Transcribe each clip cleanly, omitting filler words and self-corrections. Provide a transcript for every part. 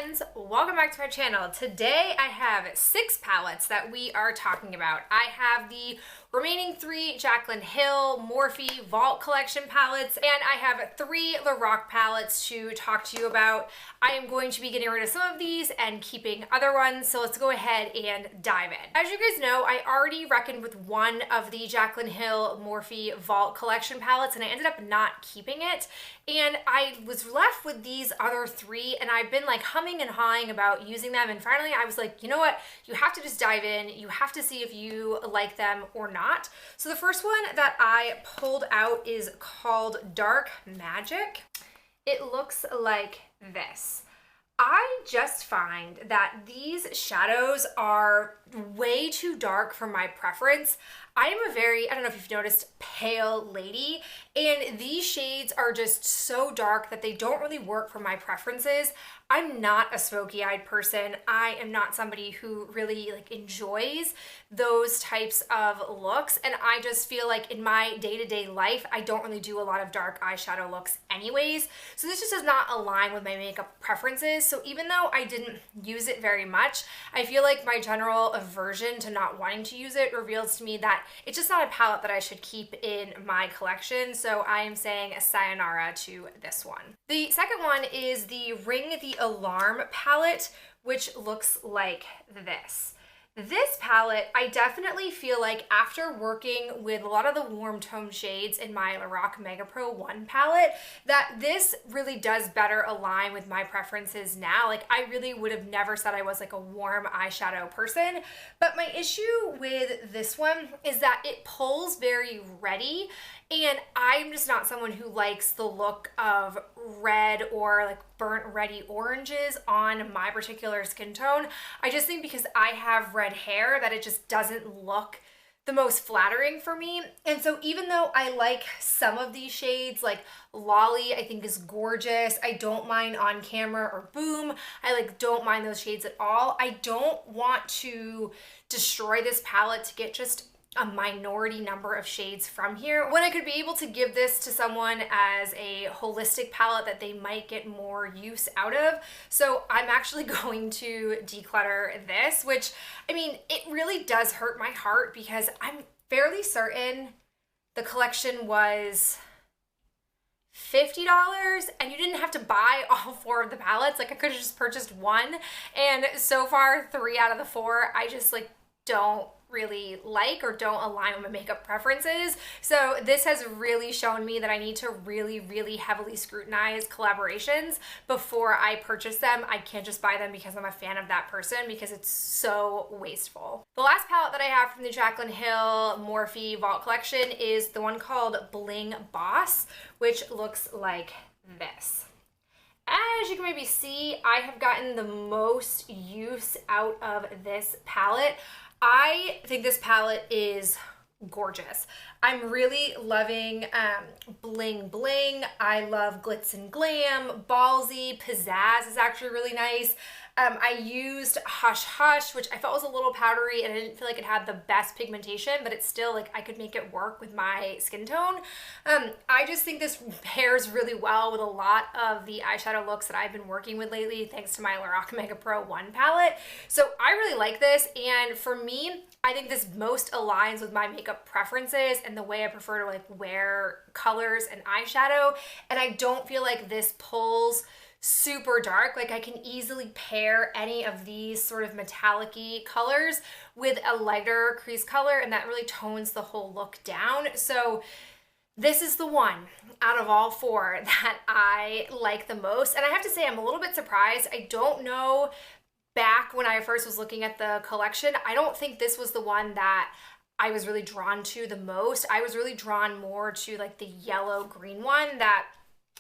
friends, welcome back to my channel. Today I have 6 palettes that we are talking about. I have the remaining 3 Jaclyn Hill Morphe Vault Collection palettes, and I have 3 Lorac palettes to talk to you about. I am going to be getting rid of some of these and keeping other ones, so let's go ahead and dive in. As you guys know, I already reckoned with one of the Jaclyn Hill Morphe Vault Collection palettes, and I ended up not keeping it, and I was left with these other 3, and I've been like humming and hawing about using them, and finally I was like, you know what, you have to just dive in, you have to see if you like them or not. So the first one that I pulled out is called Dark Magic. It looks like this. I just find that these shadows are way too dark for my preference. I am a very, I don't know if you've noticed, pale lady, and these shades are just so dark that they don't really work for my preferences. I'm not a smoky-eyed person. I am not somebody who really enjoys those types of looks, and I just feel like in my day-to-day life, I don't really do a lot of dark eyeshadow looks anyways, so this just does not align with my makeup preferences. So even though I didn't use it very much, I feel like my general aversion to not wanting to use it reveals to me that it's just not a palette that I should keep in my collection, so I am saying a sayonara to this one. The second one is the Ring the Alarm palette, which looks like this. This palette, I definitely feel like after working with a lot of the warm tone shades in my Lorac Mega Pro 1 palette, that this really does better align with my preferences now. Like, I really would have never said I was like a warm eyeshadow person, but my issue with this one is that it pulls very reddy, and I'm just not someone who likes the look of red or like burnt reddy oranges on my particular skin tone. I just think because I have red hair that it just doesn't look the most flattering for me. And so even though I like some of these shades, like Lolly I think is gorgeous, I don't mind On Camera or Boom, I don't mind those shades at all, I don't want to destroy this palette to get just a minority number of shades from here when I could be able to give this to someone as a holistic palette that they might get more use out of. So I'm actually going to declutter this, which, I mean, it really does hurt my heart because I'm fairly certain the collection was $50 and you didn't have to buy all 4 of the palettes. Like, I could have just purchased one, and so far 3 out of the 4 I just don't really like or don't align with my makeup preferences. So this has really shown me that I need to really heavily scrutinize collaborations before I purchase them. I can't just buy them because I'm a fan of that person, because it's so wasteful. The last palette that I have from the Jaclyn Hill Morphe Vault Collection is the one called Bling Boss, which looks like this. As you can maybe see, I have gotten the most use out of this palette. I think this palette is gorgeous. I'm really loving Bling Bling. I love Glitz and Glam. Ballsy, Pizzazz is actually really nice. I used Hush Hush, which I felt was a little powdery, and I didn't feel like it had the best pigmentation, but it's still I could make it work with my skin tone. I just think this pairs really well with a lot of the eyeshadow looks that I've been working with lately, thanks to my Lorac Mega Pro 1 palette. So I really like this, and for me, I think this most aligns with my makeup preferences and the way I prefer to wear colors and eyeshadow, and I don't feel like this pulls super dark. I can easily pair any of these sort of metallic-y colors with a lighter crease color, and that really tones the whole look down. So this is the one out of all 4 that I like the most, and I have to say I'm a little bit surprised. I don't know, back when I first was looking at the collection, I don't think this was the one that I was really drawn to the most. I was really drawn more to the yellow green one that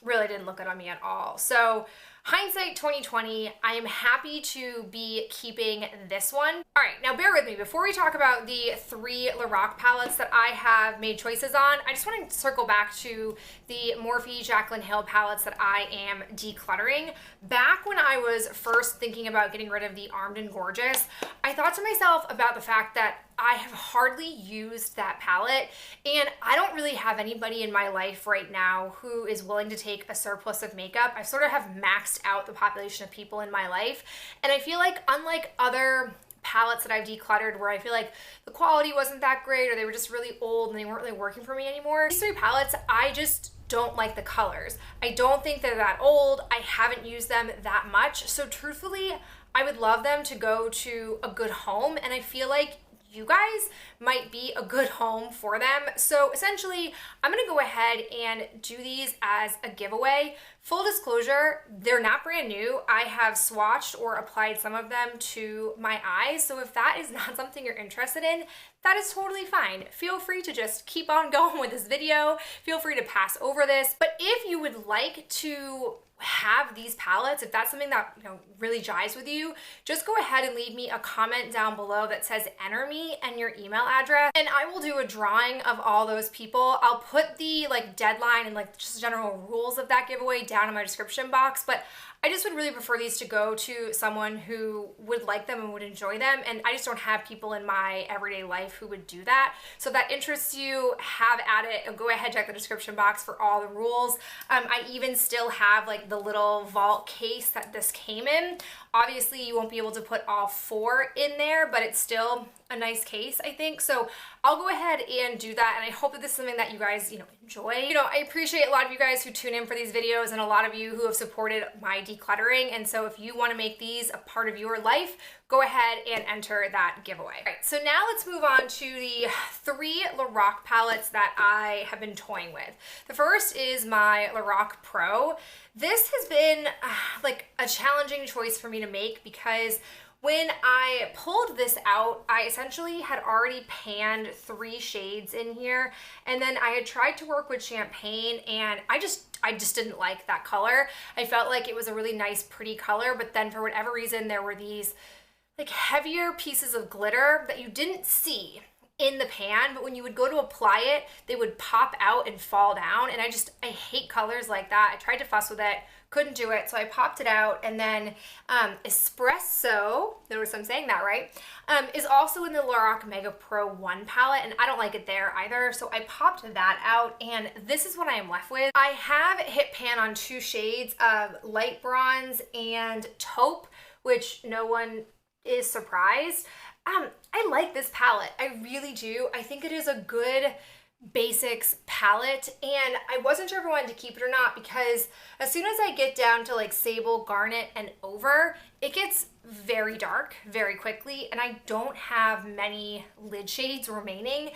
really didn't look good on me at all. So hindsight 2020, I am happy to be keeping this one. All right, now bear with me. Before we talk about the 3 Lorac palettes that I have made choices on, I just want to circle back to the Morphe Jaclyn Hill palettes that I am decluttering. Back when I was first thinking about getting rid of the Armed and Gorgeous, I thought to myself about the fact that I have hardly used that palette, and I don't really have anybody in my life right now who is willing to take a surplus of makeup. I sort of have maxed out the population of people in my life, and I feel like unlike other palettes that I've decluttered where I feel like the quality wasn't that great or they were just really old and they weren't really working for me anymore, these three palettes, I just don't like the colors. I don't think they're that old. I haven't used them that much. So truthfully, I would love them to go to a good home, and I feel like you guys might be a good home for them. So essentially, I'm gonna go ahead and do these as a giveaway. Full disclosure, they're not brand new. I have swatched or applied some of them to my eyes. So if that is not something you're interested in, that is totally fine. Feel free to just keep on going with this video. Feel free to pass over this. But if you would like to have these palettes, if that's something that really jives with you, just go ahead and leave me a comment down below that says enter me and your email address, and I will do a drawing of all those people. I'll put the deadline and just general rules of that giveaway down in my description box, but I just would really prefer these to go to someone who would like them and would enjoy them, and I just don't have people in my everyday life who would do that. So if that interests you, have at it, and go ahead, check the description box for all the rules. I even still have the little vault case that this came in. Obviously, you won't be able to put all 4 in there, but it's still a nice case, I think. So I'll go ahead and do that, and I hope that this is something that you guys, enjoy. I appreciate a lot of you guys who tune in for these videos and a lot of you who have supported my decluttering, and so if you want to make these a part of your life, go ahead and enter that giveaway. All right, so now let's move on to the 3 Lorac palettes that I have been toying with. The first is my Lorac Pro. This has been a challenging choice for me to make because when I pulled this out, I essentially had already panned 3 shades in here, and then I had tried to work with champagne, and I just didn't like that color. I felt like it was a really nice, pretty color, but then for whatever reason, there were these heavier pieces of glitter that you didn't see in the pan, but when you would go to apply it, they would pop out and fall down, and I hate colors like that. I tried to fuss with it, couldn't do it, so I popped it out, and then Espresso, notice I'm saying that right, is also in the Lorac Mega Pro 1 palette, and I don't like it there either, so I popped that out, and this is what I am left with. I have hit pan on 2 shades of light bronze and taupe, which no one is surprised. I like this palette, I really do. I think it is a good basics palette, and I wasn't sure if I wanted to keep it or not because as soon as I get down to sable, garnet, and over, it gets very dark very quickly, and I don't have many lid shades remaining.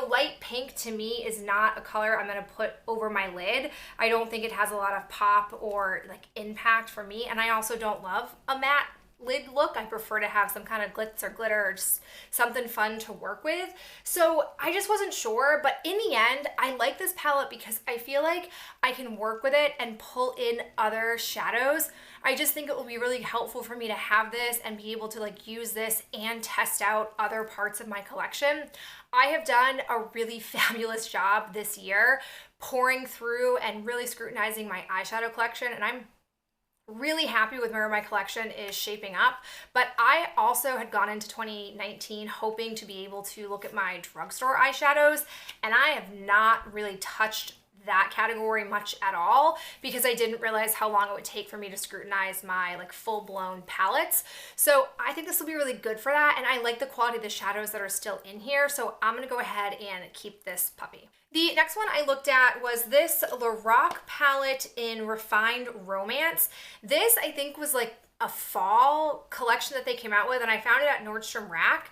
Light pink to me is not a color I'm gonna put over my lid. I don't think it has a lot of pop or impact for me, and I also don't love a matte lid look. I prefer to have some kind of glitz or glitter or just something fun to work with. So I just wasn't sure, but in the end, I like this palette because I feel like I can work with it and pull in other shadows. I just think it will be really helpful for me to have this and be able to use this and test out other parts of my collection. I have done a really fabulous job this year pouring through and really scrutinizing my eyeshadow collection, and I'm really happy with where my collection is shaping up. But I also had gone into 2019 hoping to be able to look at my drugstore eyeshadows, and I have not really touched that category much at all because I didn't realize how long it would take for me to scrutinize my full-blown palettes. So I think this will be really good for that, and I like the quality of the shadows that are still in here, so I'm gonna go ahead and keep this puppy. The next one I looked at was this Lorac palette in Refined Romance. This I think was a fall collection that they came out with, and I found it at Nordstrom Rack.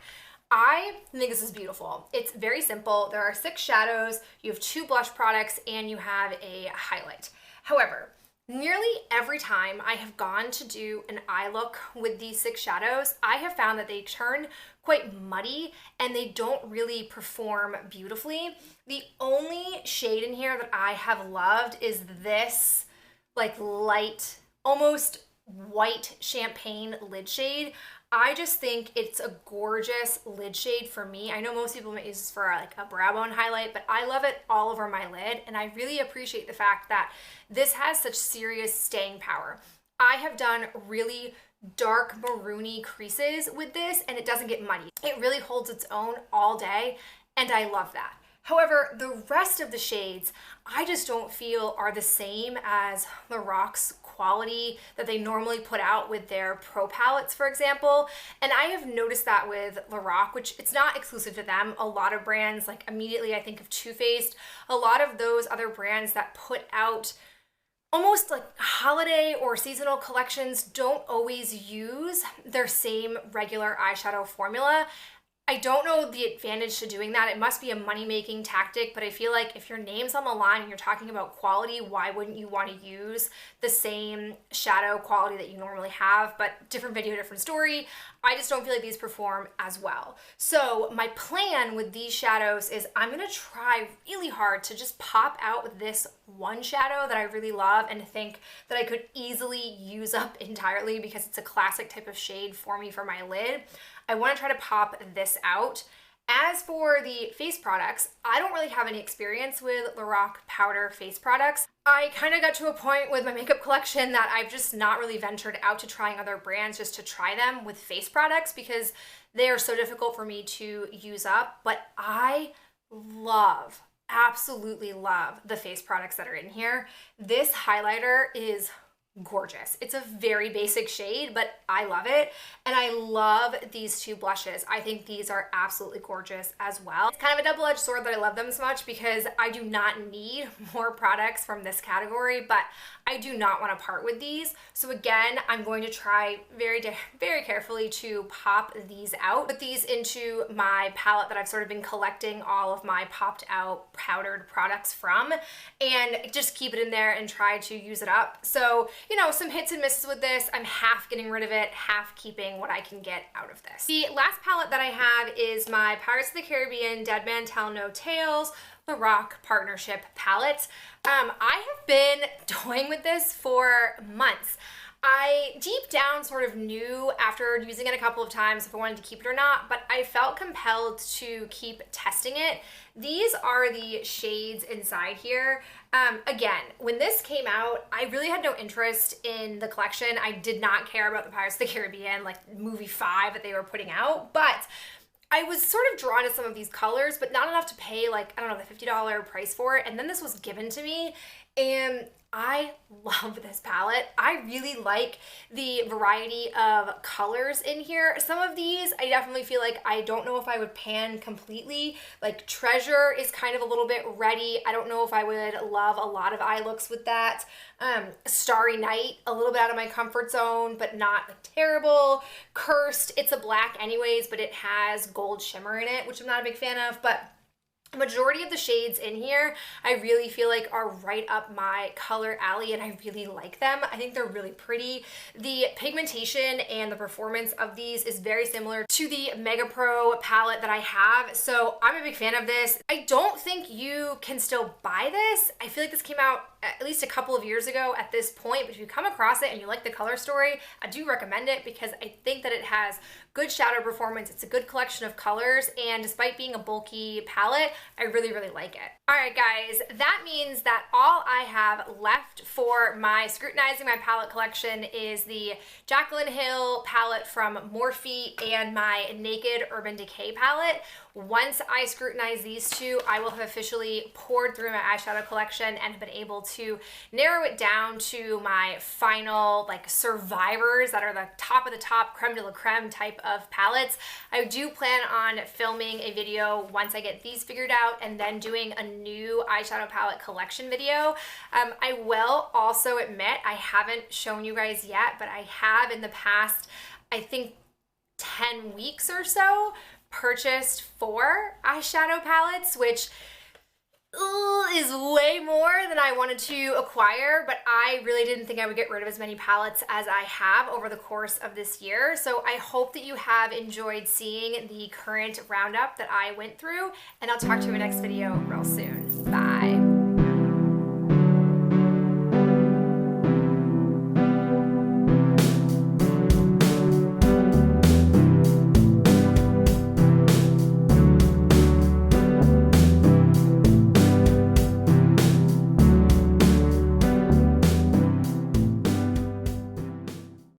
I think this is beautiful. It's very simple. There are 6 shadows, you have 2 blush products, and you have a highlight. However, nearly every time I have gone to do an eye look with these 6 shadows, I have found that they turn quite muddy and they don't really perform beautifully. The only shade in here that I have loved is this light, almost white champagne lid shade. I just think it's a gorgeous lid shade for me. I know most people might use this for a brow bone highlight, but I love it all over my lid, and I really appreciate the fact that this has such serious staying power. I have done really dark maroony creases with this and it doesn't get muddy. It really holds its own all day and I love that. However, the rest of the shades I just don't feel are the same as Loraque's quality that they normally put out with their pro palettes, for example. And I have noticed that with Loraque, which it's not exclusive to them. A lot of brands, like immediately I think of Too Faced, a lot of those other brands that put out almost like holiday or seasonal collections don't always use their same regular eyeshadow formula. I don't know the advantage to doing that. It must be a money-making tactic, but I feel like if your name's on the line and you're talking about quality, why wouldn't you want to use the same shadow quality that you normally have? But different video, different story. I just don't feel like these perform as well. So my plan with these shadows is I'm gonna try really hard to just pop out with this one shadow that I really love and think that I could easily use up entirely because it's a classic type of shade for me for my lid. I wanna try to pop this out. As for the face products, I don't really have any experience with Loraque powder face products. I kind of got to a point with my makeup collection that I've just not really ventured out to trying other brands just to try them with face products because they are so difficult for me to use up. But I love, absolutely love the face products that are in here. This highlighter is gorgeous. It's a very basic shade, but I love it. And I love these two blushes. I think these are absolutely gorgeous as well. It's kind of a double-edged sword that I love them so much because I do not need more products from this category, but I do not want to part with these. So again, I'm going to try very carefully to pop these out, put these into my palette that I've sort of been collecting all of my popped out powdered products from, and just keep it in there and try to use it up. So, you know, some hits and misses with this. I'm half getting rid of it, half keeping what I can get out of this. The last palette that I have is my Pirates of the Caribbean Dead Man Tell No Tales Loraque Partnership palette. I have been toying with this for months. I deep down sort of knew after using it a couple of times if I wanted to keep it or not, but I felt compelled to keep testing it. These are the shades inside here. Again, when this came out, I really had no interest in the collection. I did not care about the Pirates of the Caribbean, like movie 5 that they were putting out, but I was sort of drawn to some of these colors, but not enough to pay like, I don't know, the $50 price for it. And then this was given to me and I love this palette. I really like the variety of colors in here. Some of these, I definitely feel like I don't know if I would pan completely. Like Treasure is kind of a little bit reddy. I don't know if I would love a lot of eye looks with that. Starry Night, a little bit out of my comfort zone, but not like terrible. Cursed, it's a black anyways, but it has gold shimmer in it, which I'm not a big fan of, but majority of the shades in here I really feel like are right up my color alley and I really like them. I think they're really pretty. The pigmentation and the performance of these is very similar to the Mega Pro palette that I have, so I'm a big fan of this. I don't think you can still buy this. I feel like this came out at least a couple of years ago at this point, but if you come across it and you like the color story, I do recommend it because I think that it has good shadow performance. It's a good collection of colors, and despite being a bulky palette, I really like it. All right, guys, that means that all I have left for my Scrutinizing My Palette collection is the Jaclyn Hill palette from Morphe and my Naked Urban Decay palette. Once I scrutinize these two, I will have officially poured through my eyeshadow collection and been able to narrow it down to my final like survivors that are the top of the top, creme de la creme type of palettes. I do plan on filming a video once I get these figured out and then doing a new eyeshadow palette collection video. I will also admit I haven't shown you guys yet, but I have in the past, I think 10 weeks or so, purchased 4 eyeshadow palettes, which is way more than I wanted to acquire, but I really didn't think I would get rid of as many palettes as I have over the course of this year. So I hope that you have enjoyed seeing the current roundup that I went through, and I'll talk to you in my next video real soon. Bye.